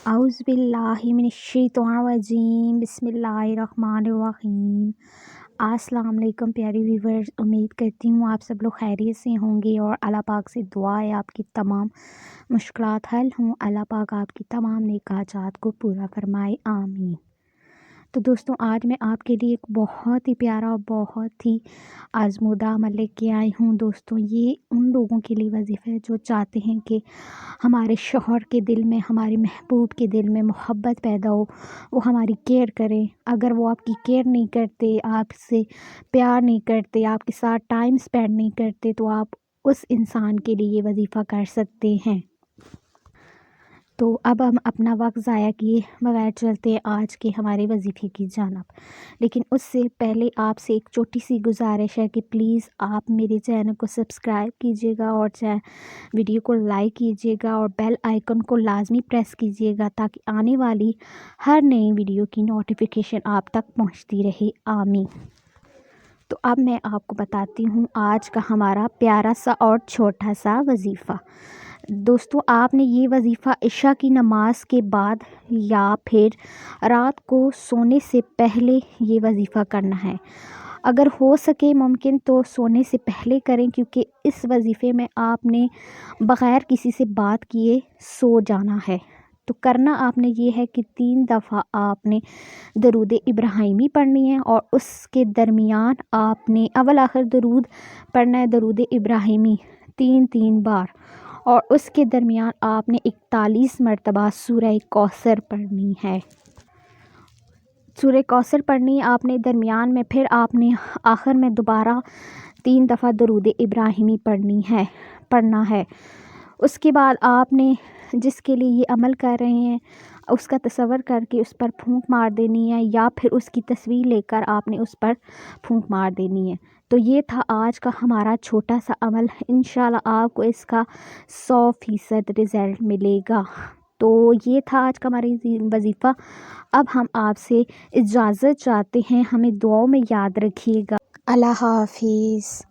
औज़ु बिल्लाहि मिनश्शैतानिर्रजीम बिस्मिल्लाहिर्रहमानिर्रहीम। अस्सलाम वालेकुम प्यारे व्यूवर्स, उम्मीद करती हूँ आप सब लोग खैरियत से होंगे और अल्लाह पाक से दुआ है आपकी तमाम मुश्किलात हल हों। अल्लाह पाक आपकी तमाम नेक हाजात को पूरा फरमाए, आमीन। तो दोस्तों, आज मैं आपके लिए एक बहुत ही प्यारा और बहुत ही आज़मूदा अमल लेके आई हूँ। दोस्तों, ये उन लोगों के लिए वजीफ़ा है जो चाहते हैं कि हमारे शौहर के दिल में, हमारे महबूब के दिल में मोहब्बत पैदा हो, वो हमारी केयर करें। अगर वो आपकी केयर नहीं करते, आपसे प्यार नहीं करते, आपके साथ टाइम स्पेंड नहीं करते, तो आप उस इंसान के लिए ये वजीफ़ा कर सकते हैं। तो अब हम अपना वक्त ज़ाया किए बगैर चलते हैं आज के हमारे वजीफ़े की जानिब। लेकिन उससे पहले आपसे एक छोटी सी गुजारिश है कि प्लीज़ आप मेरे चैनल को सब्सक्राइब कीजिएगा और वीडियो को लाइक कीजिएगा और बेल आइकन को लाजमी प्रेस कीजिएगा ताकि आने वाली हर नई वीडियो की नोटिफिकेशन आप तक पहुंचती रहे, आमीन। तो अब मैं आपको बताती हूँ आज का हमारा प्यारा सा और छोटा सा वजीफ़ा। दोस्तों, आपने ये वजीफ़ा इशा की नमाज के बाद या फिर रात को सोने से पहले ये वजीफ़ा करना है। अगर हो सके मुमकिन तो सोने से पहले करें, क्योंकि इस वजीफ़े में आपने बग़ैर किसी से बात किए सो जाना है। तो करना आपने ये है कि 3 दफ़ा आपने दरूद इब्राहिमी पढ़नी है और उसके दरमियान आपने अव्वल आखिर दरूद पढ़ना है, दरूद इब्राहिमी 3 बार। और उसके दरमियान आपने 41 मरतबा सूरह कौसर पढ़नी है। सूरह कौसर पढ़नी आपने दरमियान में, फिर आपने आखिर में दोबारा 3 दफ़ा दरूद इब्राहिमी पढ़ना है। उसके बाद आपने जिसके लिए ये अमल कर रहे हैं उसका तसव्वुर करके उस पर फूंक मार देनी है, या फिर उसकी तस्वीर लेकर आपने उस पर फूंक मार देनी है। तो ये था आज का हमारा छोटा सा अमल। इंशाल्लाह आपको इसका 100% रिज़ल्ट मिलेगा। तो ये था आज का हमारी वजीफ़ा। अब हम आपसे इजाज़त चाहते हैं, हमें दुआओं में याद रखिएगा। अल्लाह हाफिज़।